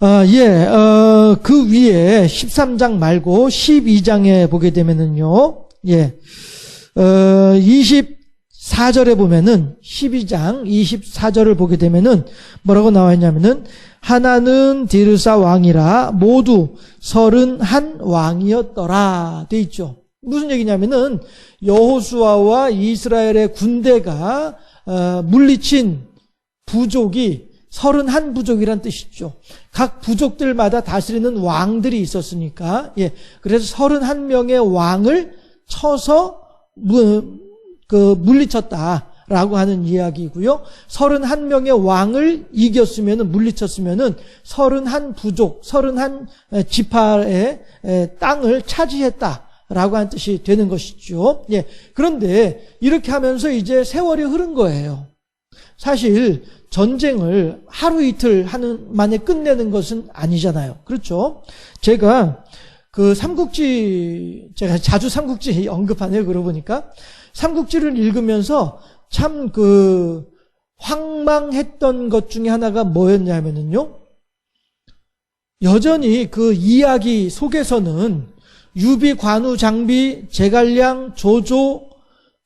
그 위에 13장 말고 12장에 보게 되면은요, 24절에 보면은 12장 24절을 보게 되면은 뭐라고 나와 있냐면은 하나는 디르사 왕이라 모두 31왕이었더라 돼 있죠. 무슨 얘기냐면은 여호수아와 이스라엘의 군대가 물리친 부족이 31부족이란 뜻이죠. 각 부족들마다 다스리는 왕들이 있었으니까, 그래서 31명의 왕을 쳐서 물리쳤다라고 하는 이야기고요. 31명의 왕을 이겼으면은, 물리쳤으면은 31부족, 31지파의 땅을 차지했다라고 하는 뜻이 되는 것이죠. 그런데 이렇게 하면서 이제 세월이 흐른 거예요. 사실 전쟁을 하루 이틀 하는 만에 끝내는 것은 아니잖아요. 그렇죠? 제가 제가 자주 삼국지 언급하네요. 그러고 보니까 삼국지를 읽으면서 참 황망했던 것 중에 하나가 뭐였냐면요, 여전히 그 이야기 속에서는 유비, 관우, 장비, 제갈량, 조조,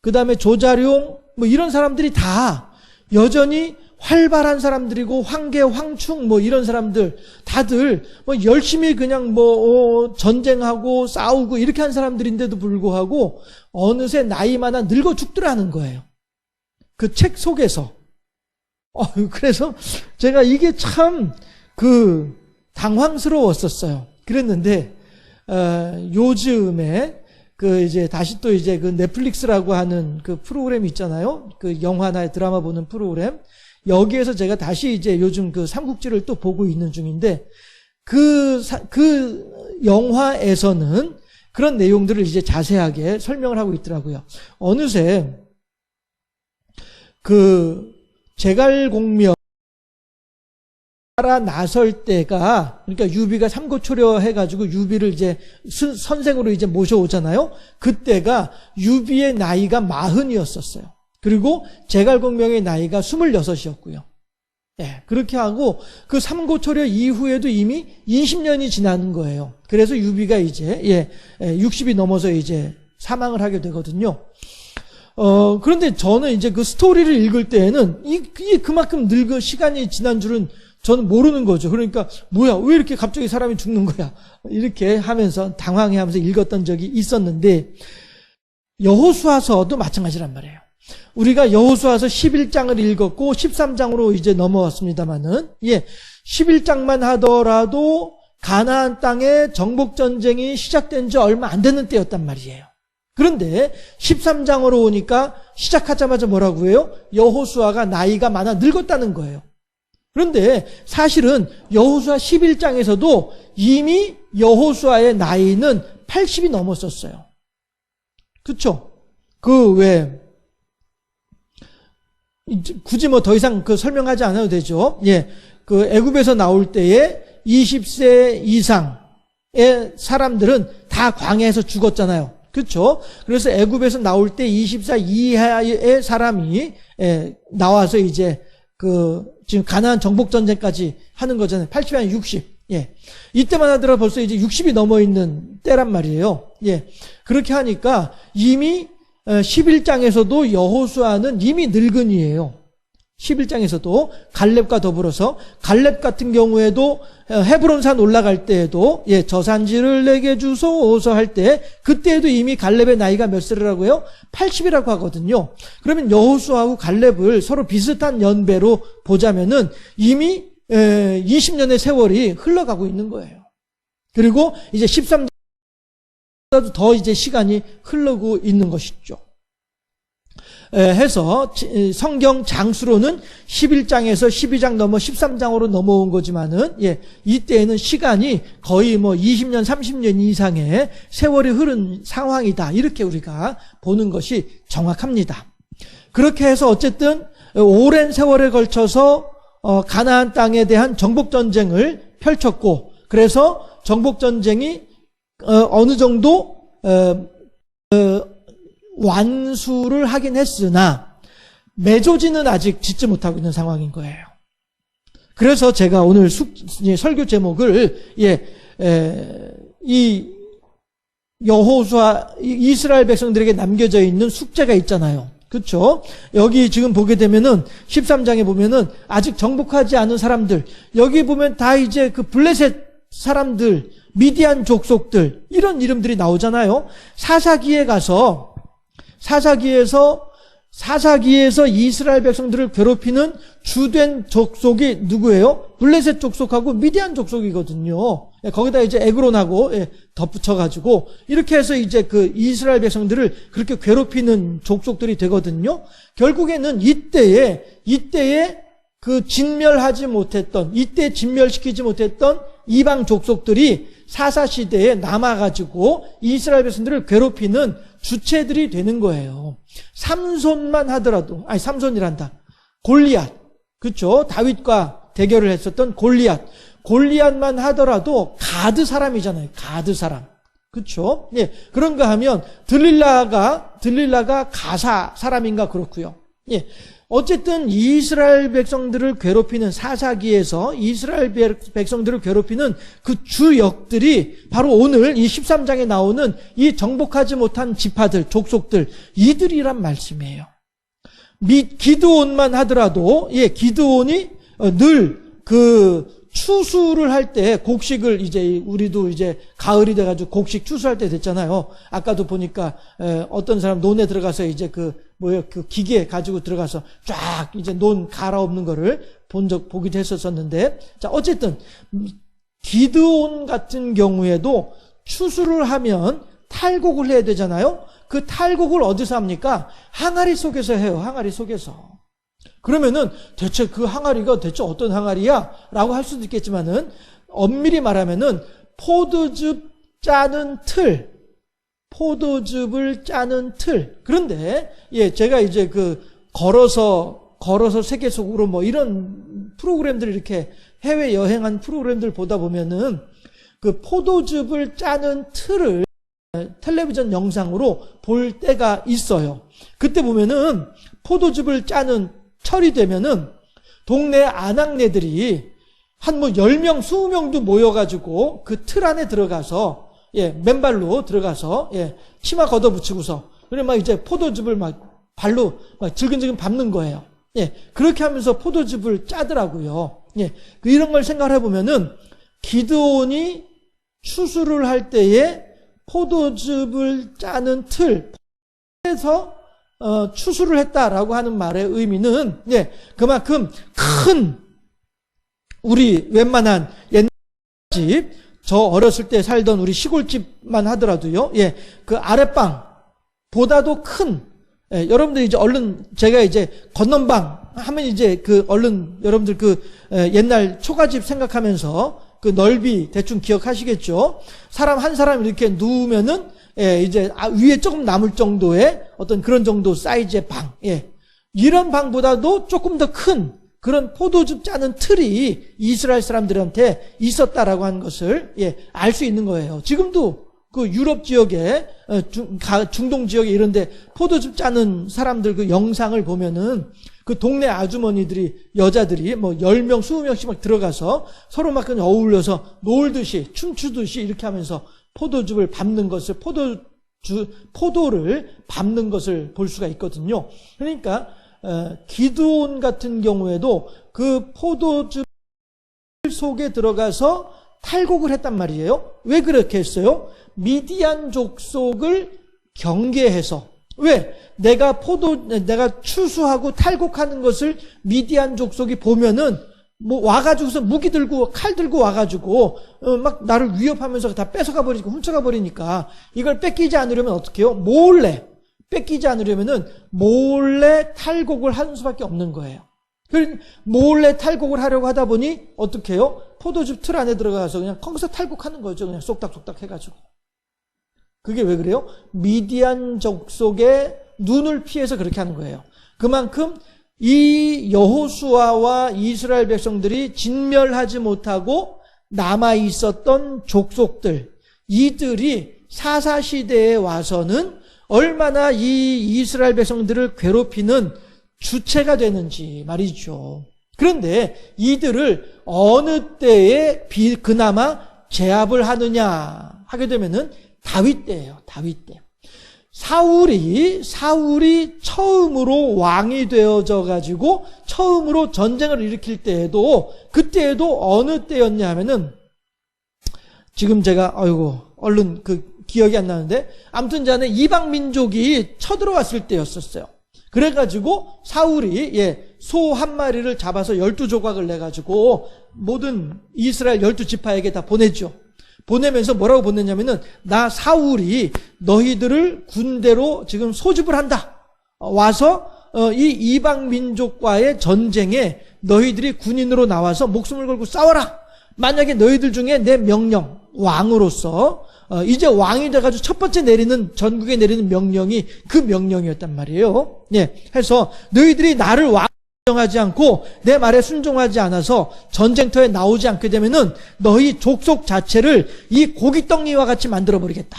그 다음에 조자룡 뭐 이런 사람들이 다 여전히 활발한 사람들이고, 황계, 황충 뭐 이런 사람들 다들 뭐 열심히 그냥 전쟁하고 싸우고 이렇게 한 사람들인데도 불구하고 어느새 나이 많아 늙어 죽더라는 거예요. 그 책 속에서. 그래서 제가 이게 참 당황스러웠었어요. 그랬는데 요즘에 이제 다시 또 이제 넷플릭스라고 하는 프로그램이 있잖아요. 영화나 드라마 보는 프로그램. 여기에서 제가 다시 이제 요즘 삼국지를 또 보고 있는 중인데, 그 영화에서는 그런 내용들을 이제 자세하게 설명을 하고 있더라고요. 어느새 제갈공명 따라 나설 때가, 그러니까 유비가 삼고초려 해가지고 유비를 이제 선생으로 이제 모셔오잖아요. 그때가 유비의 나이가 40이었었어요. 그리고 제갈공명의 나이가 26이었고요. 그렇게 하고 그 삼고초려 이후에도 이미 20년이 지나는 거예요. 그래서 유비가 이제 60이 넘어서 이제 사망을 하게 되거든요. 그런데 저는 이제 그 스토리를 읽을 때에는 이게 그만큼 시간이 지난 줄은 저는 모르는 거죠. 그러니까 뭐야, 왜 이렇게 갑자기 사람이 죽는 거야, 이렇게 하면서 당황해하면서 읽었던 적이 있었는데, 여호수아서도 마찬가지란 말이에요. 우리가 여호수아서 11장을 읽었고 13장으로 이제 넘어왔습니다만은, 11장만 하더라도 가나안 땅에 정복 전쟁이 시작된 지 얼마 안 되는 때였단 말이에요. 그런데 13장으로 오니까 시작하자마자 뭐라고 해요? 여호수아가 나이가 많아 늙었다는 거예요. 그런데 사실은 여호수아 11장에서도 이미 여호수아의 나이는 80이 넘었었어요. 그렇죠? 굳이 뭐 더 이상 설명하지 않아도 되죠. 애굽에서 나올 때에 20세 이상의 사람들은 다 광야에서 죽었잖아요. 그렇죠? 그래서 애굽에서 나올 때 20살 이하의 사람이 나와서 이제 지금 가나안 정복 전쟁까지 하는 거잖아요. 80이 아니라 60. 이때만 하더라도 벌써 이제 60이 넘어 있는 때란 말이에요. 그렇게 하니까 이미 11장에서도 여호수아는 이미 늙은이에요. 11장에서도 갈렙과 더불어서, 갈렙 같은 경우에도 헤브론산 올라갈 때에도 저 산지를 내게 주소서 할 때, 그때에도 이미 갈렙의 나이가 몇 살이라고요? 80이라고 하거든요. 그러면 여호수아하고 갈렙을 서로 비슷한 연배로 보자면은 이미 20년의 세월이 흘러가고 있는 거예요. 그리고 이제 13장도 더 이제 시간이 흐르고 있는 것이죠. 해서 성경 장수로는 11장에서 12장 넘어 13장으로 넘어온 거지만은, 이때에는 시간이 거의 20년, 30년 이상의 세월이 흐른 상황이다, 이렇게 우리가 보는 것이 정확합니다. 그렇게 해서 어쨌든 오랜 세월에 걸쳐서 가나안 땅에 대한 정복 전쟁을 펼쳤고, 그래서 정복 전쟁이 어느 정도 완수를 하긴 했으나 메조지는 아직 짓지 못하고 있는 상황인 거예요. 그래서 제가 오늘 설교 제목을 이 여호수아 이스라엘 백성들에게 남겨져 있는 숙제가 있잖아요. 그렇죠? 여기 지금 보게 되면은 13장에 보면은 아직 정복하지 않은 사람들, 여기 보면 다 이제 그 블레셋 사람들, 미디안 족속들, 이런 이름들이 나오잖아요. 사사기에서 이스라엘 백성들을 괴롭히는 주된 족속이 누구예요? 블레셋 족속하고 미디안 족속이거든요. 거기다 이제 에그론하고 덧붙여가지고 이렇게 해서 이제 그 이스라엘 백성들을 그렇게 괴롭히는 족속들이 되거든요. 결국에는 이때에 그 이때 진멸시키지 못했던 이방 족속들이 사사시대에 남아가지고 이스라엘 백성들을 괴롭히는 주체들이 되는 거예요. 골리앗. 그렇죠? 다윗과 대결을 했었던 골리앗만 하더라도 가드 사람이잖아요. 가드 사람. 그렇죠? 예. 그런가 하면 들릴라가 가사 사람인가 그렇고요. 예. 어쨌든 이스라엘 백성들을 괴롭히는 사사기에서 이스라엘 백성들을 괴롭히는 그 주역들이 바로 오늘 이 13장에 나오는 이 정복하지 못한 지파들, 족속들, 이들이란 말씀이에요. 기드온만 하더라도 기드온이 늘 그 추수를 할 때 곡식을 이제 우리도 이제 가을이 돼가지고 곡식 추수할 때 됐잖아요. 아까도 보니까 어떤 사람 논에 들어가서 이제 그 기계 가지고 들어가서 쫙 이제 논 갈아엎는 거를 보기도 했었는데, 자 어쨌든 기드온 같은 경우에도 추수를 하면 탈곡을 해야 되잖아요. 그 탈곡을 어디서 합니까? 항아리 속에서 해요. 항아리 속에서. 그러면은 대체 그 항아리가 대체 어떤 항아리야? 라고 할 수도 있겠지만은 엄밀히 말하면은 포도즙을 짜는 틀. 그런데 제가 이제 그 걸어서 세계 속으로 뭐 이런 프로그램들, 이렇게 해외 여행한 프로그램들 보다 보면은 그 포도즙을 짜는 틀을 텔레비전 영상으로 볼 때가 있어요. 그때 보면은 포도즙을 짜는 철이 되면은 동네 아낙네들이 한 10명, 20명도 모여가지고 그 틀 안에 들어가서 맨발로 들어가서 치마 걷어붙이고서 그래 막 이제 포도즙을 막 발로 막 질근질근 밟는 거예요. 그렇게 하면서 포도즙을 짜더라고요. 이런 걸 생각해 보면은 기드온이 추수를 할 때에 포도즙을 짜는 틀에서 추수를 했다라고 하는 말의 의미는 그만큼 큰, 우리 웬만한 옛날 집, 저 어렸을 때 살던 우리 시골집만 하더라도요, 그 아랫방보다도 큰, 여러분들 이제 얼른 제가 이제 건넌방 하면 이제 그 얼른 여러분들 그 옛날 초가집 생각하면서 그 넓이 대충 기억하시겠죠? 사람 한 사람 이렇게 누우면은 이제 위에 조금 남을 정도의 어떤 그런 정도 사이즈의 방, 이런 방보다도 조금 더 큰 그런 포도즙 짜는 틀이 이스라엘 사람들한테 있었다라고 하는 것을 알 수 있는 거예요. 지금도 그 유럽 지역에 중동 지역에 이런데 포도즙 짜는 사람들 그 영상을 보면은 그 동네 아주머니들이, 여자들이 뭐 10명, 20명씩 막 들어가서 서로 막 그냥 어울려서 놀듯이 춤추듯이 이렇게 하면서 포도즙을 밟는 것을, 포도를 밟는 것을 볼 수가 있거든요. 그러니까 기드온 같은 경우에도 그 포도즙 속에 들어가서 탈곡을 했단 말이에요. 왜 그렇게 했어요? 미디안 족속을 경계해서. 왜? 내가 추수하고 탈곡하는 것을 미디안 족속이 보면은 뭐 와가지고서 무기 들고 칼 들고 와가지고 막 나를 위협하면서 다 뺏어가 버리고 훔쳐가 버리니까 이걸 뺏기지 않으려면 어떻게 해요? 뺏기지 않으려면은 몰래 탈곡을 하는 수밖에 없는 거예요. 몰래 탈곡을 하려고 하다 보니 어떻게 해요? 포도즙 틀 안에 들어가서 그냥 거기서 탈곡하는 거죠. 그냥 쏙닥쏙닥 해가지고. 그게 왜 그래요? 미디안 족속의 눈을 피해서 그렇게 하는 거예요. 그만큼 이 여호수아와 이스라엘 백성들이 진멸하지 못하고 남아있었던 족속들, 이들이 사사시대에 와서는 얼마나 이 이스라엘 백성들을 괴롭히는 주체가 되는지 말이죠. 그런데 이들을 어느 때에 그나마 제압을 하느냐 하게 되면은 다윗 때예요. 다윗 때. 사울이 처음으로 왕이 되어져 가지고 처음으로 전쟁을 일으킬 때에도, 그때에도 어느 때였냐 하면은, 지금 제가 얼른 기억이 안 나는데, 아무튼 전에 이방 민족이 쳐들어왔을 때였었어요. 그래가지고 사울이 소 한 마리를 잡아서 12조각을 내가지고 모든 이스라엘 12지파에게 다 보내죠. 보내면서 뭐라고 보냈냐면은, 나 사울이 너희들을 군대로 지금 소집을 한다. 와서 이 이방 민족과의 전쟁에 너희들이 군인으로 나와서 목숨을 걸고 싸워라. 만약에 너희들 중에 내 명령, 왕으로서 이제 왕이 돼가지고 첫 번째 전국에 내리는 명령이 그 명령이었단 말이에요. 해서 너희들이 나를 왕하지 않고 내 말에 순종하지 않아서 전쟁터에 나오지 않게 되면은 너희 족속 자체를 이 고깃덩이와 같이 만들어버리겠다.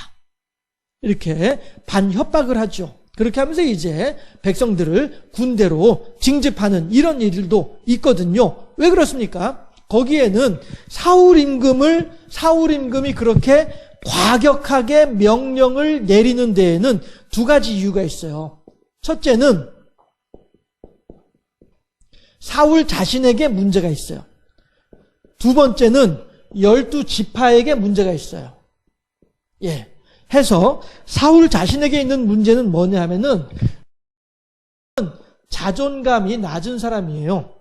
이렇게 반협박을 하죠. 그렇게 하면서 이제 백성들을 군대로 징집하는 이런 일도 있거든요. 왜 그렇습니까? 거기에는 사울 임금이 그렇게 과격하게 명령을 내리는 데에는 두 가지 이유가 있어요. 첫째는 사울 자신에게 문제가 있어요. 두 번째는 12지파에게 문제가 있어요. 해서 사울 자신에게 있는 문제는 뭐냐 하면은 자존감이 낮은 사람이에요.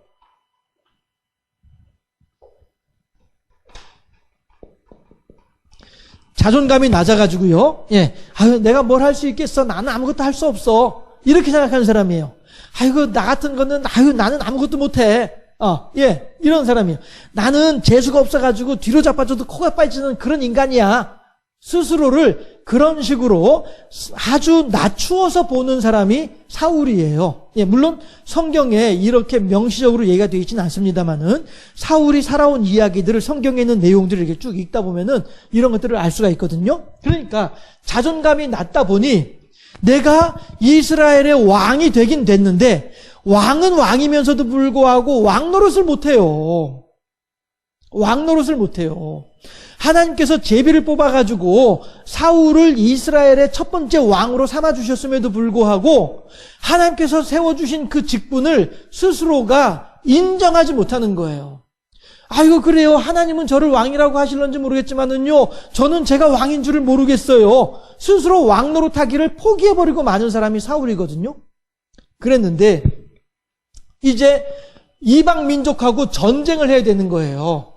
자존감이 낮아가지고요. 내가 뭘 할 수 있겠어? 나는 아무것도 할 수 없어. 이렇게 생각하는 사람이에요. 나 같은 거는, 나는 아무것도 못해. 이런 사람이에요. 나는 재수가 없어가지고 뒤로 자빠져도 코가 빠지는 그런 인간이야. 스스로를 그런 식으로 아주 낮추어서 보는 사람이 사울이에요. 물론 성경에 이렇게 명시적으로 얘기가 되어 있지는 않습니다만은 사울이 살아온 이야기들을, 성경에 있는 내용들을 이렇게 쭉 읽다 보면은 이런 것들을 알 수가 있거든요. 그러니까 자존감이 낮다 보니 내가 이스라엘의 왕이 되긴 됐는데 왕은 왕이면서도 불구하고 왕 노릇을 못해요. 하나님께서 제비를 뽑아가지고 사울을 이스라엘의 첫 번째 왕으로 삼아주셨음에도 불구하고 하나님께서 세워주신 그 직분을 스스로가 인정하지 못하는 거예요. 그래요. 하나님은 저를 왕이라고 하실런지 모르겠지만은요, 저는 제가 왕인 줄을 모르겠어요. 스스로 왕 노릇하기를 포기해버리고 마는 사람이 사울이거든요. 그랬는데 이제 이방 민족하고 전쟁을 해야 되는 거예요.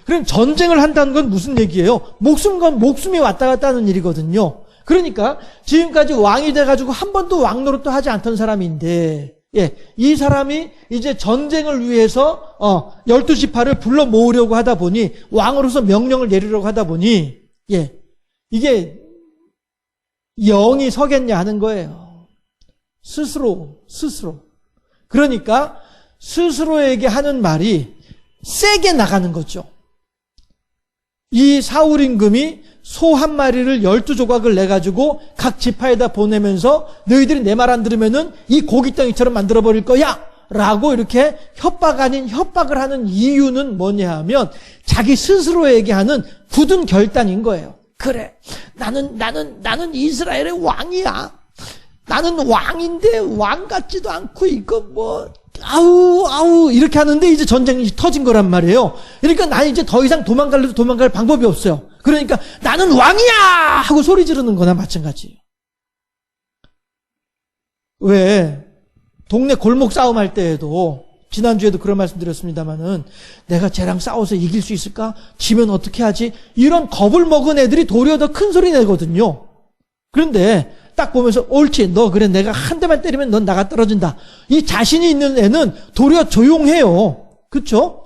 그럼 전쟁을 한다는 건 무슨 얘기예요? 목숨이 왔다 갔다 하는 일이거든요. 그러니까 지금까지 왕이 돼가지고 한 번도 왕 노릇도 하지 않던 사람인데, 이 사람이 이제 전쟁을 위해서 12지파를 불러 모으려고 하다 보니, 왕으로서 명령을 내리려고 하다 보니 이게 영이 서겠냐 하는 거예요. 스스로. 그러니까 스스로에게 하는 말이 세게 나가는 거죠. 이 사울 임금이 소 한 마리를 12조각을 내가지고 각 지파에다 보내면서 너희들이 내 말 안 들으면은 이 고깃덩이처럼 만들어버릴 거야! 라고 이렇게 협박 아닌 협박을 하는 이유는 뭐냐 하면 자기 스스로에게 하는 굳은 결단인 거예요. 그래. 나는 이스라엘의 왕이야. 나는 왕인데 왕 같지도 않고 이거 아우 이렇게 하는데 이제 전쟁이 터진 거란 말이에요. 그러니까 나는 이제 더 이상 도망갈 방법이 없어요. 그러니까 나는 왕이야 하고 소리 지르는 거나 마찬가지예요. 왜 동네 골목 싸움 할 때에도, 지난주에도 그런 말씀 드렸습니다마는, 내가 쟤랑 싸워서 이길 수 있을까? 지면 어떻게 하지? 이런 겁을 먹은 애들이 도리어 더 큰 소리 내거든요. 그런데 딱 보면서 옳지, 너 그래, 내가 한 대만 때리면 넌 나가 떨어진다. 이 자신이 있는 애는 도리어 조용해요. 그렇죠?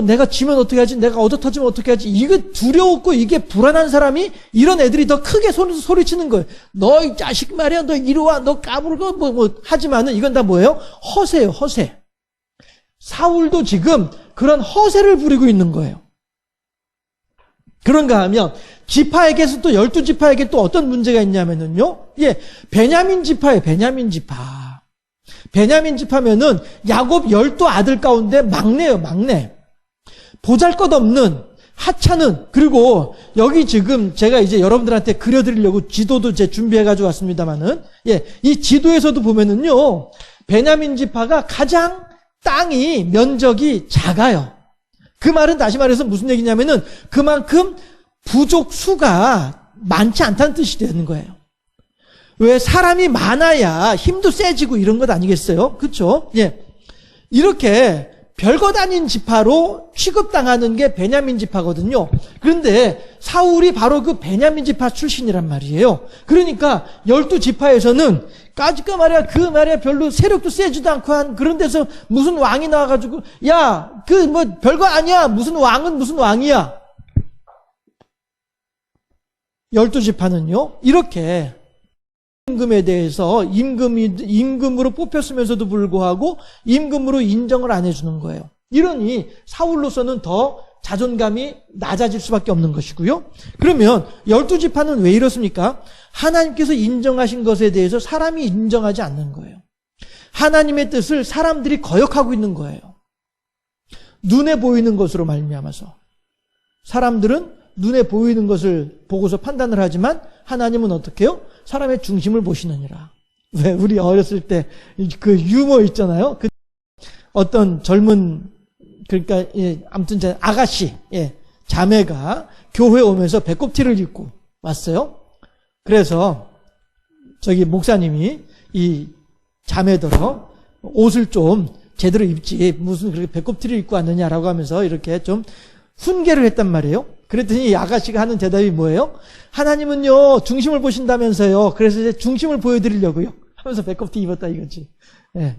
내가 지면 어떻게 하지? 내가 얻어터지면 어떻게 하지? 이게 두려웠고 이게 불안한 사람이, 이런 애들이 더 크게 소리치는 거예요. 너 이 자식 말이야, 너 이리 와, 너 까불고 하지만은 이건 다 뭐예요? 허세예요, 허세. 사울도 지금 그런 허세를 부리고 있는 거예요. 그런가 하면 지파에게서 또 12지파에게 또 어떤 문제가 있냐면은요. 베냐민 지파예요. 베냐민 지파. 베냐민 집하면은 야곱 12아들 가운데 막내예요, 막내. 보잘것없는 하찮은, 그리고 여기 지금 제가 이제 여러분들한테 그려드리려고 지도도 제 준비해가지고 왔습니다만은, 이 지도에서도 보면은요, 베냐민 지파가 가장 땅이 면적이 작아요. 그 말은 다시 말해서 무슨 얘기냐면은 그만큼 부족 수가 많지 않다는 뜻이 되는 거예요. 왜 사람이 많아야 힘도 세지고 이런 것 아니겠어요? 그렇죠? 이렇게 별것 아닌 지파로 취급당하는 게 베냐민 지파거든요. 그런데 사울이 바로 그 베냐민 지파 출신이란 말이에요. 그러니까 12지파에서는 까짓거 말이야, 그 말이야, 별로 세력도 세지도 않고 한 그런 데서 무슨 왕이 나와가지고, 야, 그 뭐 별거 아니야. 무슨 왕은 무슨 왕이야. 12지파는요, 이렇게 임금에 대해서 임금으로 뽑혔으면서도 불구하고 임금으로 인정을 안 해주는 거예요. 이러니 사울로서는 더 자존감이 낮아질 수밖에 없는 것이고요. 그러면 12지파는 왜 이렇습니까? 하나님께서 인정하신 것에 대해서 사람이 인정하지 않는 거예요. 하나님의 뜻을 사람들이 거역하고 있는 거예요. 눈에 보이는 것으로 말미암아서. 사람들은 눈에 보이는 것을 보고서 판단을 하지만 하나님은 어떻게 해요? 사람의 중심을 보시느니라. 왜 우리 어렸을 때 그 유머 있잖아요. 그 어떤 젊은, 그러니까 아무튼 아가씨, 자매가 교회에 오면서 배꼽티를 입고 왔어요. 그래서 저기 목사님이 이 자매들어 옷을 좀 제대로 입지 무슨 그렇게 배꼽티를 입고 왔느냐라고 하면서 이렇게 좀 훈계를 했단 말이에요. 그랬더니 이 아가씨가 하는 대답이 뭐예요? 하나님은요 중심을 보신다면서요. 그래서 이제 중심을 보여드리려고요 하면서 배꼽티 입었다 이거지.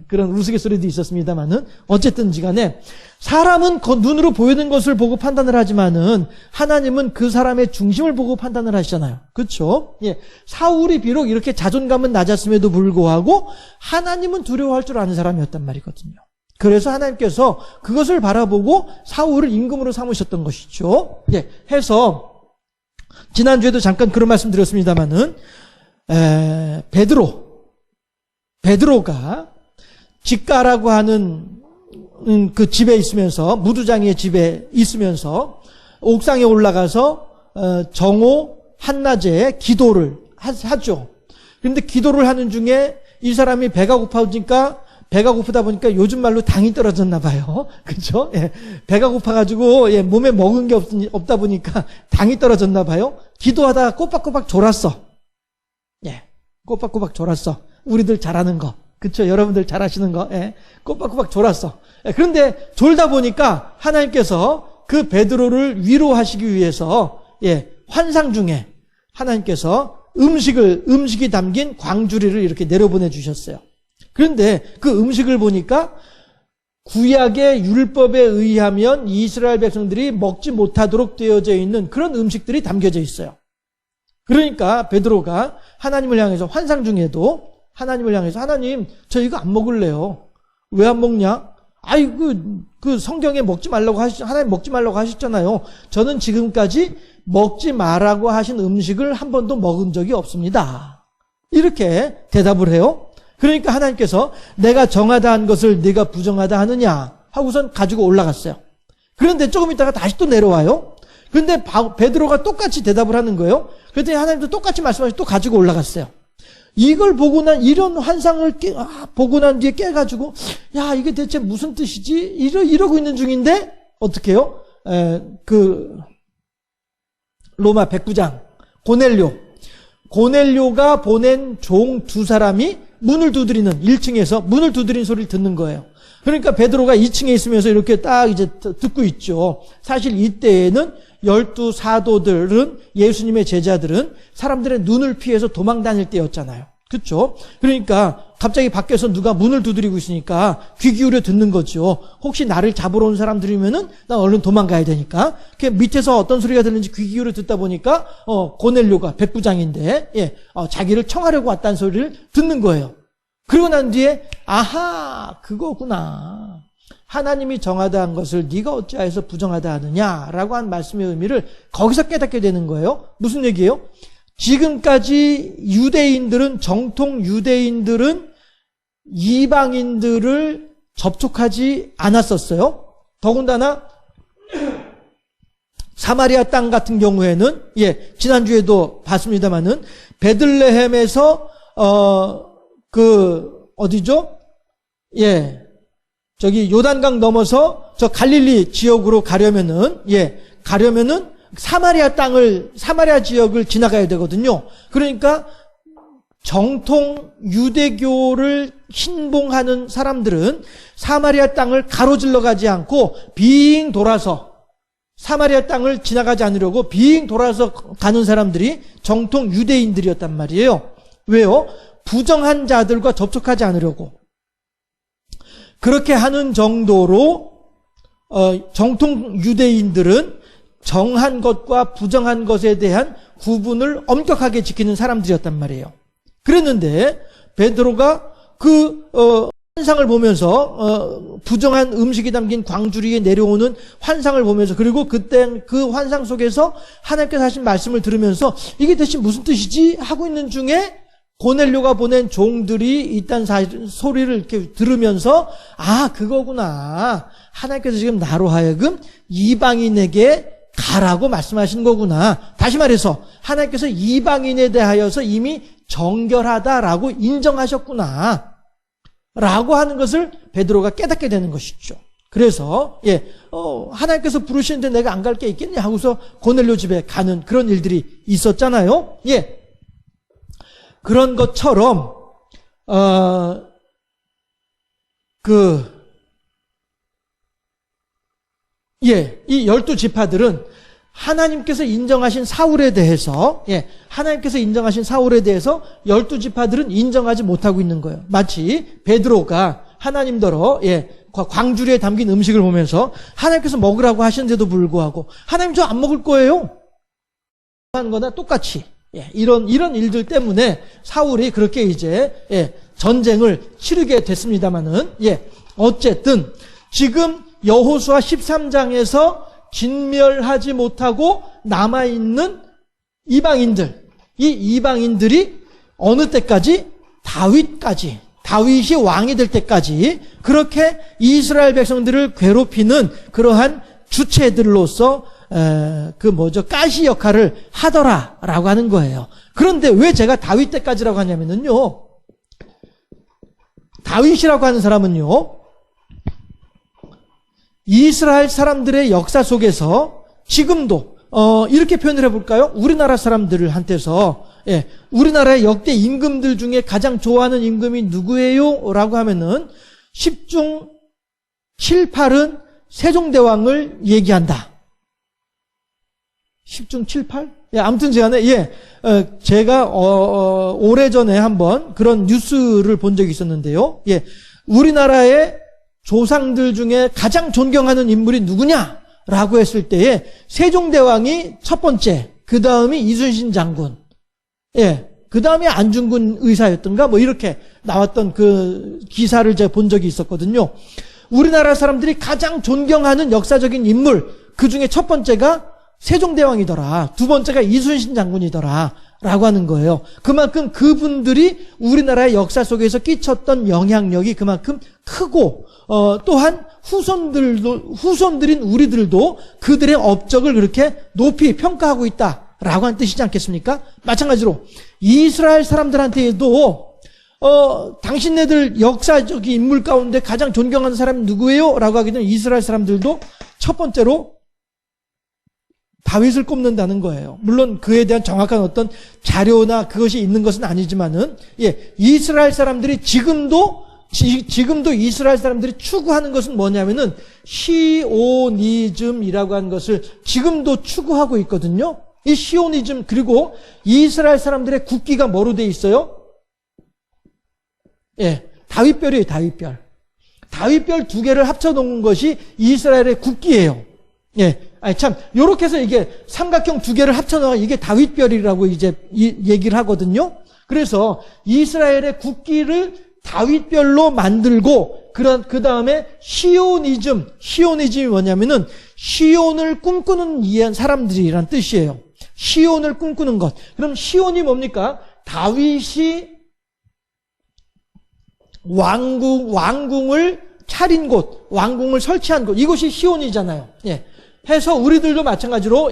그런 우스갯소리도 있었습니다만은 어쨌든지 간에 사람은 그 눈으로 보이는 것을 보고 판단을 하지만은 하나님은 그 사람의 중심을 보고 판단을 하시잖아요. 그렇죠? 사울이 비록 이렇게 자존감은 낮았음에도 불구하고 하나님은 두려워할 줄 아는 사람이었단 말이거든요. 그래서 하나님께서 그것을 바라보고 사울을 임금으로 삼으셨던 것이죠. 해서 지난주에도 잠깐 그런 말씀 드렸습니다만은 베드로가 직가라고 하는 그 집에 있으면서 무두장이의 집에 있으면서 옥상에 올라가서 정오 한낮에 기도를 하죠. 그런데 기도를 하는 중에 이 사람이 배가 고프다 보니까 요즘 말로 당이 떨어졌나 봐요. 그렇죠? 배가 고파가지고 몸에 먹은 게 없다 보니까 당이 떨어졌나 봐요. 기도하다가 꼬박꼬박 졸았어. 꼬박꼬박 졸았어. 우리들 잘하는 거. 그렇죠? 여러분들 잘하시는 거. 꼬박꼬박 졸았어. 그런데 졸다 보니까 하나님께서 그 베드로를 위로하시기 위해서 환상 중에 하나님께서 음식이 담긴 광주리를 이렇게 내려보내 주셨어요. 그런데 그 음식을 보니까 구약의 율법에 의하면 이스라엘 백성들이 먹지 못하도록 되어져 있는 그런 음식들이 담겨져 있어요. 그러니까 베드로가 하나님을 향해서 환상 중에도 하나님을 향해서 하나님 저 이거 안 먹을래요. 왜 안 먹냐? 그 성경에 하나님 먹지 말라고 하셨잖아요. 저는 지금까지 먹지 말라고 하신 음식을 한 번도 먹은 적이 없습니다. 이렇게 대답을 해요. 그러니까 하나님께서 내가 정하다 한 것을 네가 부정하다 하느냐 하고선 가지고 올라갔어요. 그런데 조금 있다가 다시 또 내려와요. 그런데 베드로가 똑같이 대답을 하는 거예요. 그랬더니 하나님도 똑같이 말씀하시고 또 가지고 올라갔어요. 이걸 이런 환상을 보고 난 뒤에 깨가지고, 야, 이게 대체 무슨 뜻이지? 이러고 있는 중인데, 어떻게 해요? 로마 백부장, 고넬료가 보낸 종 2사람이 문을 두드리는 1층에서 문을 두드리는 소리를 듣는 거예요. 그러니까 베드로가 2층에 있으면서 이렇게 딱 이제 듣고 있죠. 사실 이때에는 12 사도들은 예수님의 제자들은 사람들의 눈을 피해서 도망 다닐 때였잖아요. 그렇죠? 그러니까 갑자기 밖에서 누가 문을 두드리고 있으니까 귀 기울여 듣는 거죠. 혹시 나를 잡으러 온 사람들이면은 나 얼른 도망가야 되니까. 그 밑에서 어떤 소리가 들리는지 귀 기울여 듣다 보니까 고넬료가 백부장인데 자기를 청하려고 왔다는 소리를 듣는 거예요. 그리고 난 뒤에 아하 그거구나. 하나님이 정하다 한 것을 네가 어찌하여서 부정하다 하느냐라고 한 말씀의 의미를 거기서 깨닫게 되는 거예요. 무슨 얘기예요? 지금까지 정통 유대인들은 이방인들을 접촉하지 않았었어요. 더군다나 사마리아 땅 같은 경우에는 지난주에도 봤습니다만은 베들레헴에서 어디죠? 저기 요단강 넘어서 저 갈릴리 지역으로 가려면은 사마리아 지역을 지나가야 되거든요. 그러니까 정통 유대교를 신봉하는 사람들은 사마리아 땅을 가로질러 가지 않고 빙 돌아서 사마리아 땅을 지나가지 않으려고 빙 돌아서 가는 사람들이 정통 유대인들이었단 말이에요. 왜요? 부정한 자들과 접촉하지 않으려고. 그렇게 하는 정도로 정통 유대인들은 정한 것과 부정한 것에 대한 구분을 엄격하게 지키는 사람들이었단 말이에요. 그랬는데 베드로가 환상을 보면서 부정한 음식이 담긴 광주리에 내려오는 환상을 보면서, 그리고 그때 그 환상 속에서 하나님께서 하신 말씀을 들으면서 이게 대체 무슨 뜻이지 하고 있는 중에 고넬료가 보낸 종들이 있다는 소리를 이렇게 들으면서 그거구나. 하나님께서 지금 나로 하여금 이방인에게 가라고 말씀하신 거구나. 다시 말해서 하나님께서 이방인에 대하여서 이미 정결하다라고 인정하셨구나 라고 하는 것을 베드로가 깨닫게 되는 것이죠. 그래서 하나님께서 부르시는데 내가 안 갈 게 있겠냐 하고서 고넬료 집에 가는 그런 일들이 있었잖아요. 그런 것처럼 이 12지파들은 하나님께서 인정하신 사울에 대해서 12지파들은 인정하지 못하고 있는 거예요. 마치 베드로가 하나님더러 광주리에 담긴 음식을 보면서 하나님께서 먹으라고 하시는데도 불구하고 하나님 저 안 먹을 거예요 하는 거나 똑같이 이런 일들 때문에 사울이 그렇게 이제 전쟁을 치르게 됐습니다만은 어쨌든 지금 여호수아 13장에서 진멸하지 못하고 남아있는 이방인들, 이 이방인들이 어느 때까지? 다윗이 왕이 될 때까지 그렇게 이스라엘 백성들을 괴롭히는 그러한 주체들로서 가시 역할을 하더라라고 하는 거예요. 그런데 왜 제가 다윗 때까지라고 하냐면요, 다윗이라고 하는 사람은요, 이스라엘 사람들의 역사 속에서 지금도 이렇게 표현을 해볼까요? 우리나라 사람들한테서 우리나라의 역대 임금들 중에 가장 좋아하는 임금이 누구예요? 라고 하면은 10중 7, 8은 세종대왕을 얘기한다. 10중 7, 8? 아무튼 제가 오래전에 한번 그런 뉴스를 본 적이 있었는데요. 우리나라의 조상들 중에 가장 존경하는 인물이 누구냐라고 했을 때에 세종대왕이 첫 번째, 그 다음이 이순신 장군, 그 다음에 안중근 의사였던가 이렇게 나왔던 그 기사를 제가 본 적이 있었거든요. 우리나라 사람들이 가장 존경하는 역사적인 인물, 그 중에 첫 번째가 세종대왕이더라, 두 번째가 이순신 장군이더라 라고 하는 거예요. 그만큼 그분들이 우리나라의 역사 속에서 끼쳤던 영향력이 그만큼 크고 또한 후손들인 우리들도 그들의 업적을 그렇게 높이 평가하고 있다라고 하는 뜻이지 않겠습니까? 마찬가지로 이스라엘 사람들한테도 당신네들 역사적인 인물 가운데 가장 존경하는 사람이 누구예요? 라고 하게 되면 이스라엘 사람들도 첫 번째로 다윗을 꼽는다는 거예요. 물론 그에 대한 정확한 어떤 자료나 그것이 있는 것은 아니지만은 이스라엘 사람들이 지금도 이스라엘 사람들이 추구하는 것은 뭐냐면은 시오니즘이라고 하는 것을 지금도 추구하고 있거든요. 이 시오니즘, 그리고 이스라엘 사람들의 국기가 뭐로 돼 있어요? 다윗별이에요. 다윗별 두 개를 합쳐 놓은 것이 이스라엘의 국기예요. 요렇게 해서 이게 삼각형 두 개를 합쳐 놓은 이게 다윗별이라고 이제 얘기를 하거든요. 그래서 이스라엘의 국기를 다윗별로 만들고 그 다음에 시오니즘이 뭐냐면은 시온을 꿈꾸는 사람들이란 뜻이에요. 시온을 꿈꾸는 것. 그럼 시온이 뭡니까? 다윗이 왕궁을 차린 곳, 왕궁을 설치한 곳, 이곳이 시온이잖아요. 예. 해서 우리들도 마찬가지로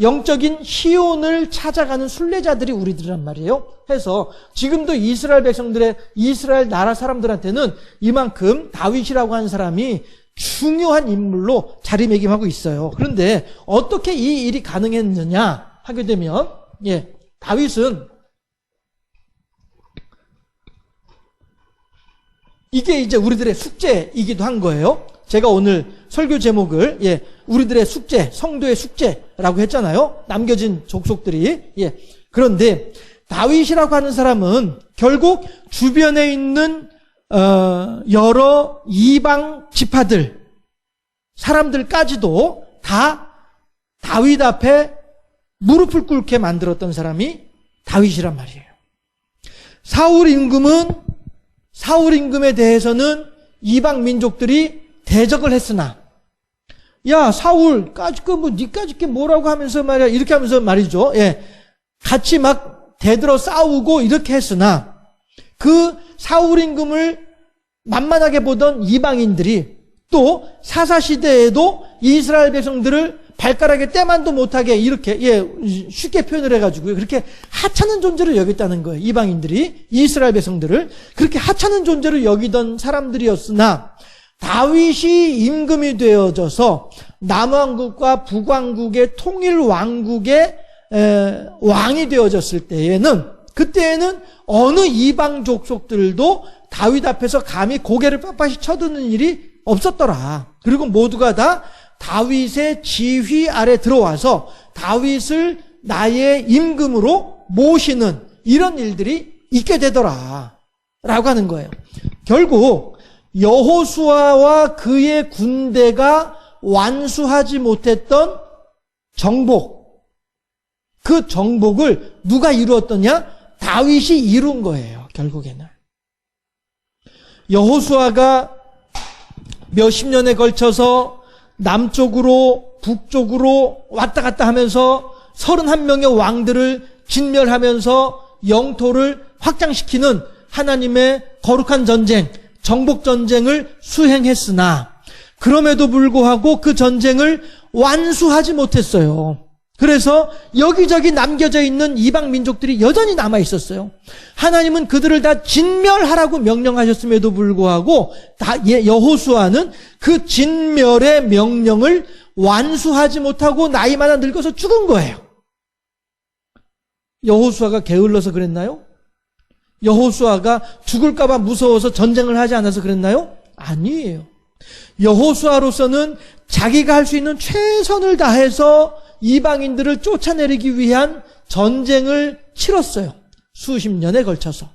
영적인 시온을 찾아가는 순례자들이 우리들이란 말이에요. 해서 지금도 이스라엘 백성들의 이스라엘 나라 사람들한테는 이만큼 다윗이라고 하는 사람이 중요한 인물로 자리매김하고 있어요. 그런데 어떻게 이 일이 가능했느냐 하게 되면 다윗은 이게 이제 우리들의 숙제이기도 한 거예요. 제가 오늘 설교 제목을 우리들의 숙제, 성도의 숙제라고 했잖아요. 남겨진 족속들이. 그런데 다윗이라고 하는 사람은 결국 주변에 있는 여러 이방 지파들, 사람들까지도 다 다윗 앞에 무릎을 꿇게 만들었던 사람이 다윗이란 말이에요. 사울 임금에 대해서는 이방 민족들이 대적을 했으나, 야, 사울, 니까짓 게 뭐라고 하면서 말이야, 이렇게 하면서 말이죠. 같이 막 대들어 싸우고 이렇게 했으나, 그 사울 임금을 만만하게 보던 이방인들이 또 사사시대에도 이스라엘 백성들을 발가락에 때만도 못하게 이렇게, 쉽게 표현을 해가지고 그렇게 하찮은 존재로 여겼다는 거예요. 이방인들이 이스라엘 백성들을 그렇게 하찮은 존재로 여기던 사람들이었으나, 다윗이 임금이 되어져서 남왕국과 북왕국의 통일 왕국의 왕이 되어졌을 때에는, 그때에는 어느 이방 족속들도 다윗 앞에서 감히 고개를 빳빳이 쳐드는 일이 없었더라. 그리고 모두가 다 다윗의 지휘 아래 들어와서 다윗을 나의 임금으로 모시는 이런 일들이 있게 되더라 라고 하는 거예요. 결국 여호수아와 그의 군대가 완수하지 못했던 정복, 그 정복을 누가 이루었더냐? 다윗이 이룬 거예요. 결국에는 여호수아가 몇십 년에 걸쳐서 남쪽으로 북쪽으로 왔다 갔다 하면서 31명의 왕들을 진멸하면서 영토를 확장시키는 하나님의 거룩한 전쟁, 정복 전쟁을 수행했으나 그럼에도 불구하고 그 전쟁을 완수하지 못했어요. 그래서 여기저기 남겨져 있는 이방 민족들이 여전히 남아 있었어요. 하나님은 그들을 다 진멸하라고 명령하셨음에도 불구하고 여호수아는 그 진멸의 명령을 완수하지 못하고 나이마다 늙어서 죽은 거예요. 여호수아가 게을러서 그랬나요? 여호수아가 죽을까 봐 무서워서 전쟁을 하지 않아서 그랬나요? 아니에요. 여호수아로서는 자기가 할 수 있는 최선을 다해서 이방인들을 쫓아내리기 위한 전쟁을 치렀어요. 수십 년에 걸쳐서.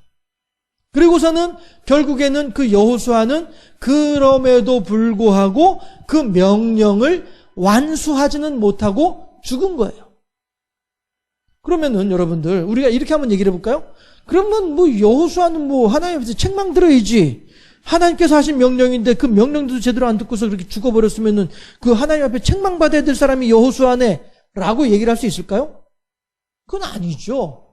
그리고서는 결국에는 그 여호수아는 그럼에도 불구하고 그 명령을 완수하지는 못하고 죽은 거예요. 그러면은 여러분들 우리가 이렇게 한번 얘기를 해볼까요? 그러면 여호수아는 하나님 앞에서 책망 들어야지. 하나님께서 하신 명령인데 그 명령도 제대로 안 듣고서 그렇게 죽어버렸으면은 그 하나님 앞에 책망받아야 될 사람이 여호수아네 라고 얘기를 할 수 있을까요? 그건 아니죠.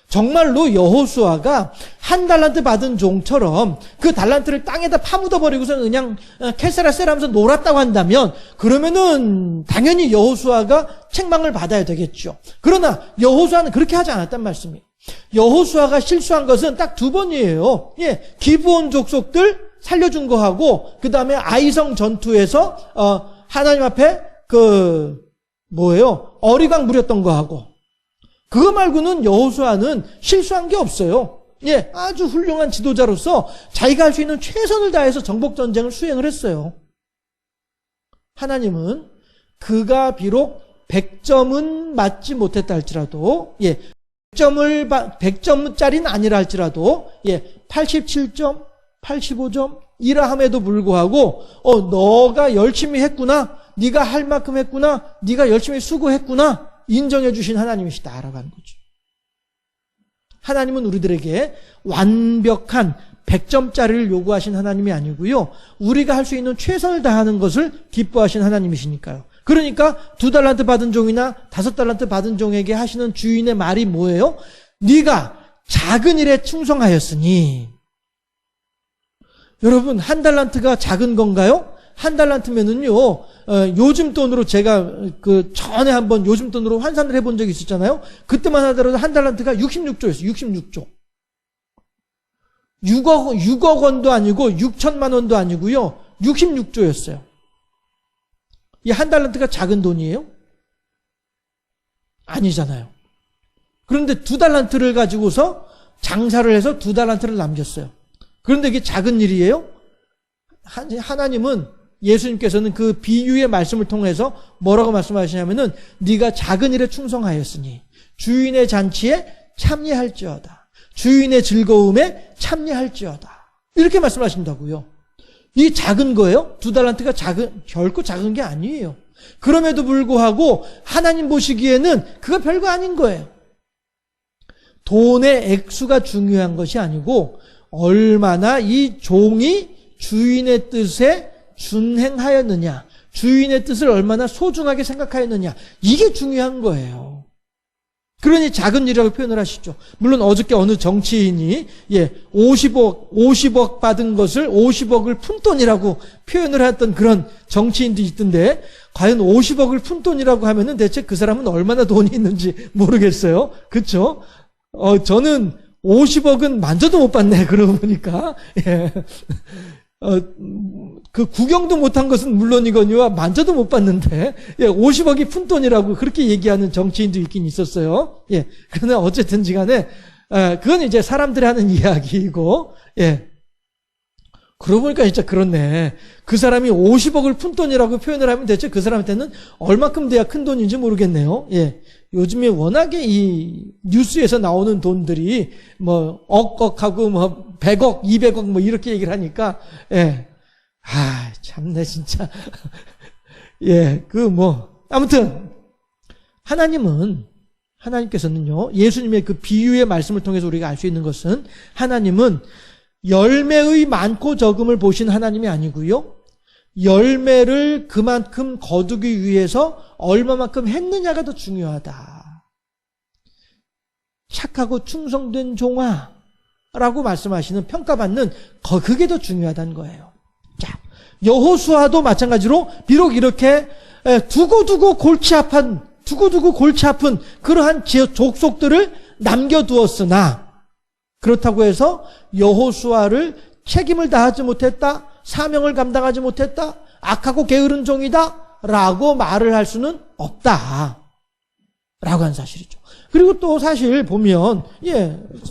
정말로 여호수아가 한 달란트 받은 종처럼 그 달란트를 땅에다 파묻어버리고서 그냥 캐세라세라면서 놀았다고 한다면 그러면은 당연히 여호수아가 책망을 받아야 되겠죠. 그러나 여호수아는 그렇게 하지 않았단 말씀이에요. 여호수아가 실수한 것은 딱 두 번이에요. 기브온 족속들 살려준 거하고 그 다음에 아이성 전투에서 하나님 앞에 어리광 부렸던 거하고 그거 말고는 여호수아는 실수한 게 없어요. 아주 훌륭한 지도자로서 자기가 할 수 있는 최선을 다해서 정복 전쟁을 수행을 했어요. 하나님은 그가 비록 100점은 맞지 못했다 할지라도 100점짜리는 아니라 할지라도 87점, 85점 이라 함에도 불구하고 너가 열심히 했구나, 네가 할 만큼 했구나, 네가 열심히 수고했구나 인정해 주신 하나님이시다라고 하는 거죠. 하나님은 우리들에게 완벽한 100점짜리를 요구하신 하나님이 아니고요, 우리가 할 수 있는 최선을 다하는 것을 기뻐하신 하나님이시니까요. 그러니까 2달란트 받은 종이나 5달란트 받은 종에게 하시는 주인의 말이 뭐예요? 네가 작은 일에 충성하였으니 여러분, 한 달란트가 작은 건가요? 한 달란트면은요, 요즘 돈으로 제가 전에 한번 요즘 돈으로 환산을 해본 적이 있었잖아요. 그때만 하더라도 한 달란트가 66조였어요. 66조. 6억 원도 아니고 6천만 원도 아니고요. 66조였어요. 이 한 달란트가 작은 돈이에요? 아니잖아요. 그런데 2달란트를 가지고서 장사를 해서 2달란트를 남겼어요. 그런데 이게 작은 일이에요? 하나님은, 예수님께서는 그 비유의 말씀을 통해서 뭐라고 말씀하시냐면은 네가 작은 일에 충성하였으니 주인의 잔치에 참여할지어다. 주인의 즐거움에 참여할지어다. 이렇게 말씀하신다고요. 이 작은 거예요? 2달란트가 결코 작은 게 아니에요. 그럼에도 불구하고 하나님 보시기에는 그거 별거 아닌 거예요. 돈의 액수가 중요한 것이 아니고 얼마나 이 종이 주인의 뜻에 준행하였느냐, 주인의 뜻을 얼마나 소중하게 생각하였느냐, 이게 중요한 거예요. 그러니 작은 일이라고 표현을 하시죠. 물론 어저께 어느 정치인이 50억 받은 것을 50억을 푼돈이라고 표현을 했던 그런 정치인도 있던데, 과연 50억을 푼돈이라고 하면은 대체 그 사람은 얼마나 돈이 있는지 모르겠어요. 그렇죠? 저는 50억은 만져도 못 봤네, 그러고 보니까. 예. 그 구경도 못한 것은 물론이거니와 만져도 못 봤는데, 50억이 푼돈이라고 그렇게 얘기하는 정치인도 있긴 있었어요. 예. 그러나 어쨌든지 간에, 그건 이제 사람들이 하는 이야기이고, 예. 그러고 보니까 진짜 그렇네. 그 사람이 50억을 푼돈이라고 표현을 하면 대체 그 사람한테는 얼마큼 돼야 큰 돈인지 모르겠네요. 예. 요즘에 워낙에 이 뉴스에서 나오는 돈들이 뭐 억억하고 뭐 100억, 200억 뭐 이렇게 얘기를 하니까, 예. 참네, 진짜. 예, 아무튼, 하나님께서는요, 예수님의 그 비유의 말씀을 통해서 우리가 알 수 있는 것은, 하나님은 열매의 많고 적음을 보신 하나님이 아니고요, 열매를 그만큼 거두기 위해서 얼마만큼 했느냐가 더 중요하다. 착하고 충성된 종아 라고 말씀하시는, 평가받는 그게 더 중요하다는 거예요. 자, 여호수아도 마찬가지로 비록 이렇게 두고두고 골치 아픈 그러한 족속들을 남겨두었으나, 그렇다고 해서 여호수아를 책임을 다하지 못했다, 사명을 감당하지 못했다, 악하고 게으른 종이다 라고 말을 할 수는 없다 라고 하는 사실이죠. 그리고 또 사실 보면,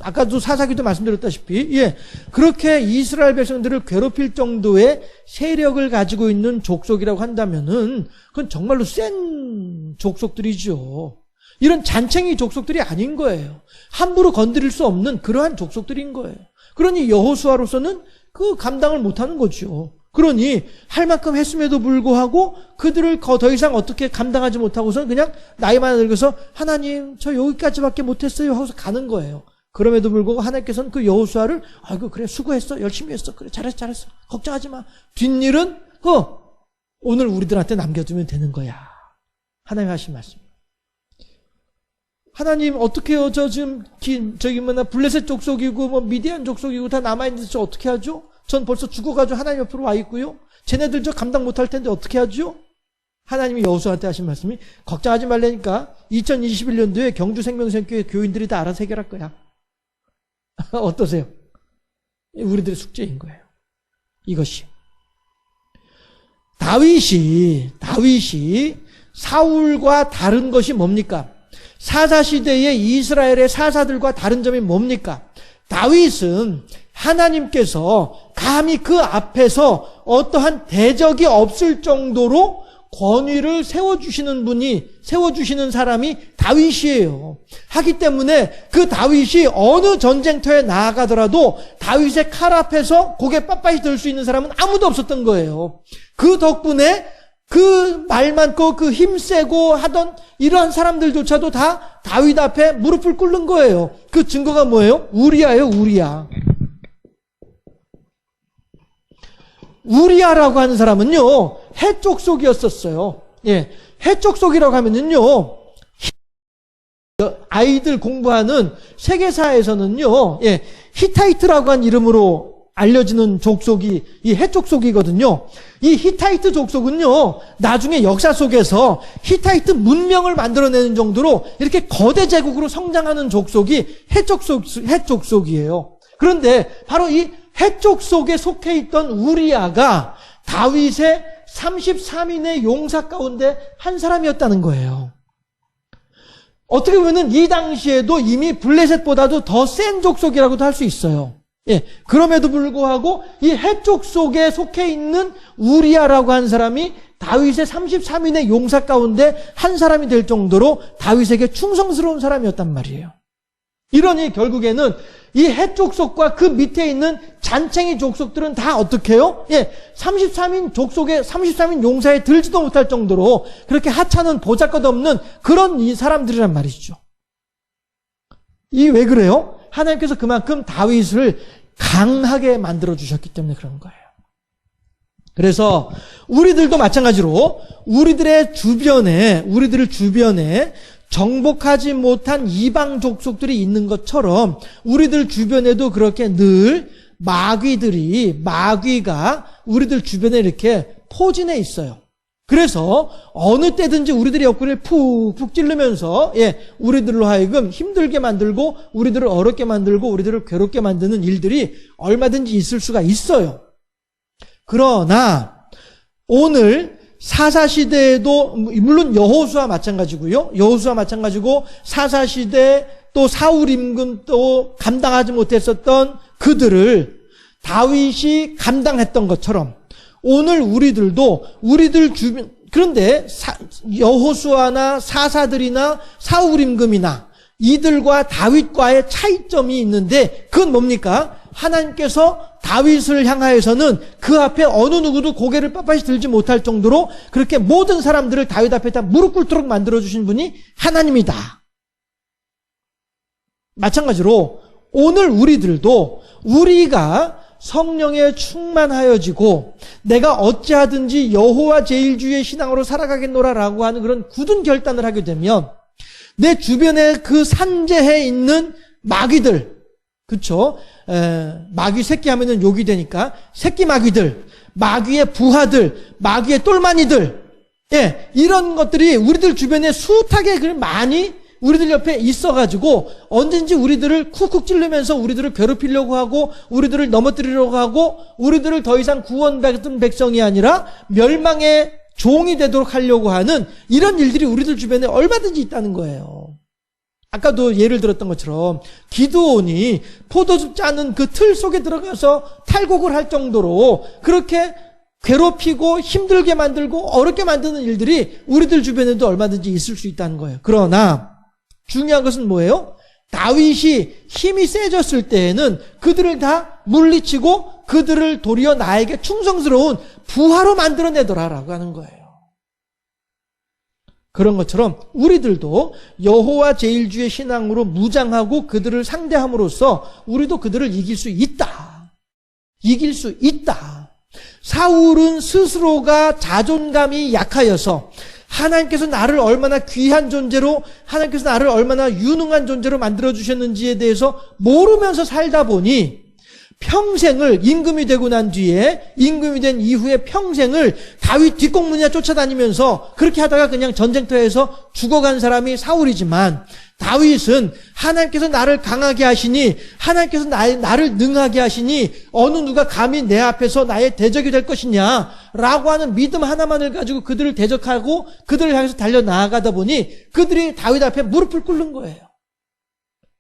아까도 사사기도 말씀드렸다시피, 그렇게 이스라엘 백성들을 괴롭힐 정도의 세력을 가지고 있는 족속이라고 한다면은, 그건 정말로 센 족속들이죠. 이런 잔챙이 족속들이 아닌 거예요. 함부로 건드릴 수 없는 그러한 족속들인 거예요. 그러니 여호수아로서는 그 감당을 못하는 거죠. 그러니 할 만큼 했음에도 불구하고 그들을 더 이상 어떻게 감당하지 못하고서는 그냥 나이만 늙어서 하나님 저 여기까지밖에 못했어요 하고서 가는 거예요. 그럼에도 불구하고 하나님께서는 그 여호수아를 아이고 그래 수고했어, 열심히 했어, 그래 잘했어 걱정하지 마, 뒷일은 오늘 우리들한테 남겨두면 되는 거야. 하나님 하신 말씀. 하나님 어떻게 저 지금 블레셋 족속이고 미디안 족속이고 다 남아있는데 저 어떻게 하죠? 전 벌써 죽어가지고 하나님 옆으로 와 있고요. 쟤네들 저 감당 못할 텐데 어떻게 하죠? 하나님이 여호수아한테 하신 말씀이 걱정하지 말라니까 2021년도에 경주 생명생교회 교인들이 다 알아서 해결할 거야. 어떠세요? 우리들의 숙제인 거예요. 이것이. 다윗이 사울과 다른 것이 뭡니까? 사사시대의 이스라엘의 사사들과 다른 점이 뭡니까? 다윗은 하나님께서 감히 그 앞에서 어떠한 대적이 없을 정도로 권위를 세워주시는 사람이 다윗이에요. 하기 때문에 그 다윗이 어느 전쟁터에 나아가더라도 다윗의 칼 앞에서 고개 빳빳이 들 수 있는 사람은 아무도 없었던 거예요. 그 덕분에 그 말 많고 그 힘세고 하던 이러한 사람들조차도 다 다윗 앞에 무릎을 꿇는 거예요. 그 증거가 뭐예요? 우리야예요, 우리야. 우리야라고 하는 사람은요, 해족속이었었어요. 해족속이라고 하면은요, 아이들 공부하는 세계사에서는요, 히타이트라고 한 이름으로 알려지는 족속이 이 헷 족속이거든요. 이 히타이트 족속은요, 나중에 역사 속에서 히타이트 문명을 만들어내는 정도로 이렇게 거대 제국으로 성장하는 족속이 헷 족속이에요. 그런데 바로 이 헷 족속에 속해 있던 우리아가 다윗의 33인의 용사 가운데 한 사람이었다는 거예요. 어떻게 보면 이 당시에도 이미 블레셋보다도 더 센 족속이라고도 할 수 있어요. 예, 그럼에도 불구하고 이 헷 족속에 속해 있는 우리아라고 한 사람이 다윗의 33인의 용사 가운데 한 사람이 될 정도로 다윗에게 충성스러운 사람이었단 말이에요. 이러니 결국에는 이 헷 족속과 그 밑에 있는 잔챙이 족속들은 다 어떻게 해요? 예, 33인 족속에 33인 용사에 들지도 못할 정도로 그렇게 하찮은 보잘것없는 그런 이 사람들이란 말이죠. 이 왜 그래요? 하나님께서 그만큼 다윗을 강하게 만들어주셨기 때문에 그런 거예요. 그래서 우리들도 마찬가지로 우리들 주변에 정복하지 못한 이방 족속들이 있는 것처럼 우리들 주변에도 그렇게 늘 마귀가 우리들 주변에 이렇게 포진해 있어요. 그래서 어느 때든지 우리들의 옆구리를 푹푹 찌르면서 우리들로 하여금 힘들게 만들고 우리들을 어렵게 만들고 우리들을 괴롭게 만드는 일들이 얼마든지 있을 수가 있어요. 그러나 오늘 사사시대에도 물론 여호수아 마찬가지고요. 여호수아 마찬가지고 사사시대 또 사울 임금 또 감당하지 못했었던 그들을 다윗이 감당했던 것처럼 오늘 우리들도 우리들 주변 그런데 여호수아나 사사들이나 사울 임금이나 이들과 다윗과의 차이점이 있는데 그건 뭡니까? 하나님께서 다윗을 향하여서는 그 앞에 어느 누구도 고개를 빳빳이 들지 못할 정도로 그렇게 모든 사람들을 다윗 앞에 다 무릎 꿇도록 만들어주신 분이 하나님이다. 마찬가지로 오늘 우리들도 우리가 성령에 충만하여지고 내가 어찌하든지 여호와 제일주의 신앙으로 살아가겠노라라고 하는 그런 굳은 결단을 하게 되면 내 주변에 그 산재해 있는 마귀들, 그렇죠? 마귀 새끼 하면은 욕이 되니까 새끼 마귀들, 마귀의 부하들, 마귀의 똘마니들, 이런 것들이 우리들 주변에 숱하게 많이 우리들 옆에 있어가지고 언젠지 우리들을 쿡쿡 찌르면서 우리들을 괴롭히려고 하고 우리들을 넘어뜨리려고 하고 우리들을 더 이상 구원받은 백성이 아니라 멸망의 종이 되도록 하려고 하는 이런 일들이 우리들 주변에 얼마든지 있다는 거예요. 아까도 예를 들었던 것처럼 기드온이 포도즙 짜는 그 틀 속에 들어가서 탈곡을 할 정도로 그렇게 괴롭히고 힘들게 만들고 어렵게 만드는 일들이 우리들 주변에도 얼마든지 있을 수 있다는 거예요. 그러나 중요한 것은 뭐예요? 다윗이 힘이 세졌을 때에는 그들을 다 물리치고 그들을 도리어 나에게 충성스러운 부하로 만들어내더라라고 하는 거예요. 그런 것처럼 우리들도 여호와 제일주의 신앙으로 무장하고 그들을 상대함으로써 우리도 그들을 이길 수 있다. 이길 수 있다. 사울은 스스로가 자존감이 약하여서 하나님께서 나를 얼마나 귀한 존재로 하나님께서 나를 얼마나 유능한 존재로 만들어주셨는지에 대해서 모르면서 살다 보니 평생을 임금이 되고 난 뒤에 임금이 된 이후에 평생을 다윗 뒷공문이나 쫓아다니면서 그렇게 하다가 그냥 전쟁터에서 죽어간 사람이 사울이지만 다윗은 하나님께서 나를 강하게 하시니 하나님께서 나를 능하게 하시니 어느 누가 감히 내 앞에서 나의 대적이 될 것이냐라고 하는 믿음 하나만을 가지고 그들을 대적하고 그들을 향해서 달려나아가다 보니 그들이 다윗 앞에 무릎을 꿇는 거예요.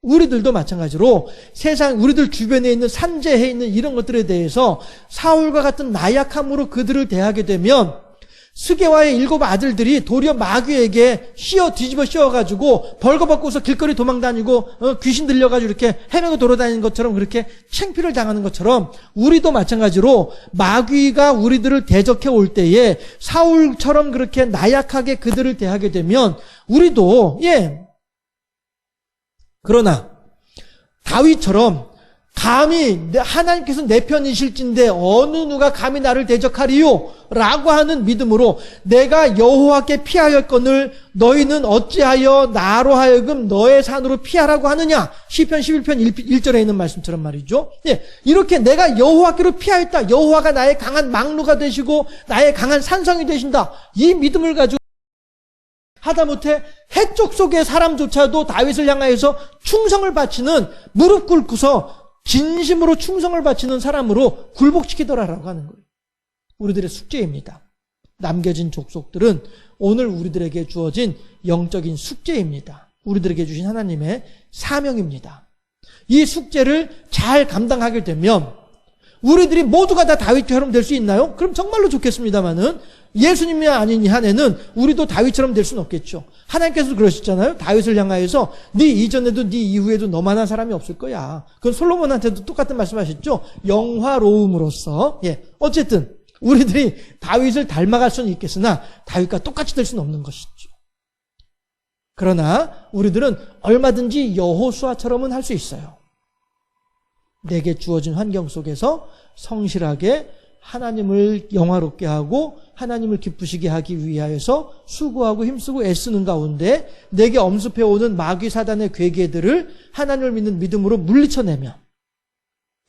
우리들도 마찬가지로 세상 우리들 주변에 있는 산재해 있는 이런 것들에 대해서 사울과 같은 나약함으로 그들을 대하게 되면 스게와의 7 아들들이 도리어 마귀에게 뒤집어 씌워가지고 벌거벗고서 길거리 도망다니고 귀신 들려가지고 이렇게 헤매고 돌아다니는 것처럼 그렇게 창피를 당하는 것처럼 우리도 마찬가지로 마귀가 우리들을 대적해 올 때에 사울처럼 그렇게 나약하게 그들을 대하게 되면 우리도 그러나 다윗처럼 감히 하나님께서 내 편이실진데 어느 누가 감히 나를 대적하리요? 라고 하는 믿음으로 내가 여호와께 피하였거늘 너희는 어찌하여 나로 하여금 너의 산으로 피하라고 하느냐? 시편 11편 1절에 있는 말씀처럼 말이죠. 예, 이렇게 내가 여호와께로 피하였다. 여호와가 나의 강한 막루가 되시고 나의 강한 산성이 되신다. 이 믿음을 가지고 하다못해 해쪽 속의 사람조차도 다윗을 향하여서 충성을 바치는, 무릎 꿇고서 진심으로 충성을 바치는 사람으로 굴복시키더라라고 하는 거예요. 우리들의 숙제입니다. 남겨진 족속들은 오늘 우리들에게 주어진 영적인 숙제입니다. 우리들에게 주신 하나님의 사명입니다. 이 숙제를 잘 감당하게 되면 우리들이 모두가 다 다윗처럼 될 수 있나요? 그럼 정말로 좋겠습니다만은 예수님이 아닌 한에는 우리도 다윗처럼 될 수는 없겠죠. 하나님께서도 그러셨잖아요. 다윗을 향하여서 네 이전에도 네 이후에도 너만한 사람이 없을 거야. 그건 솔로몬한테도 똑같은 말씀하셨죠. 영화로움으로써. 예, 어쨌든 우리들이 다윗을 닮아갈 수는 있겠으나 다윗과 똑같이 될 수는 없는 것이죠. 그러나 우리들은 얼마든지 여호수아처럼은 할 수 있어요. 내게 주어진 환경 속에서 성실하게 하나님을 영화롭게 하고 하나님을 기쁘시게 하기 위하여서 수고하고 힘쓰고 애쓰는 가운데 내게 엄습해오는 마귀 사단의 괴계들을 하나님을 믿는 믿음으로 물리쳐내면,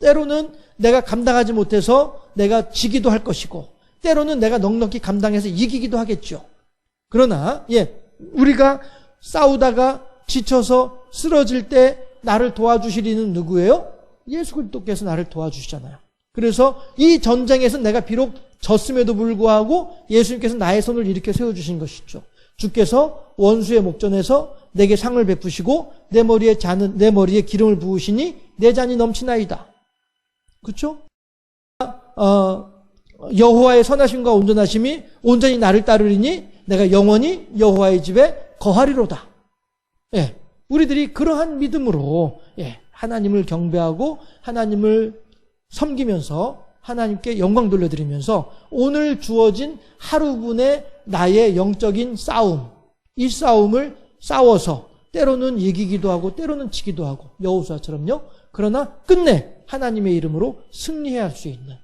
때로는 내가 감당하지 못해서 내가 지기도 할 것이고 때로는 내가 넉넉히 감당해서 이기기도 하겠죠. 그러나 우리가 싸우다가 지쳐서 쓰러질 때 나를 도와주실 이는 누구예요? 예수 그리스도께서 나를 도와주시잖아요. 그래서 이 전쟁에서 내가 비록 졌음에도 불구하고 예수님께서 나의 손을 일으켜 세워주신 것이죠. 주께서 원수의 목전에서 내게 상을 베푸시고 내 머리에 기름을 부으시니 내 잔이 넘치나이다. 그렇죠? 여호와의 선하심과 온전하심이 온전히 나를 따르리니 내가 영원히 여호와의 집에 거하리로다. 예, 우리들이 그러한 믿음으로 하나님을 경배하고 하나님을 섬기면서 하나님께 영광 돌려드리면서 오늘 주어진 하루분의 나의 영적인 싸움, 이 싸움을 싸워서 때로는 이기기도 하고 때로는 지기도 하고 여호수아처럼요. 그러나 끝내 하나님의 이름으로 승리해야 할 수 있는,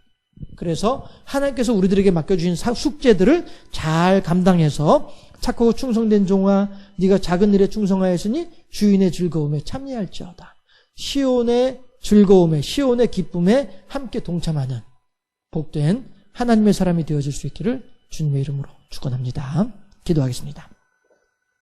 그래서 하나님께서 우리들에게 맡겨주신 숙제들을 잘 감당해서 착하고 충성된 종아 네가 작은 일에 충성하였으니 주인의 즐거움에 참여할지어다. 시온의 즐거움에, 시온의 기쁨에 함께 동참하는 복된 하나님의 사람이 되어질 수 있기를 주님의 이름으로 축원합니다. 기도하겠습니다.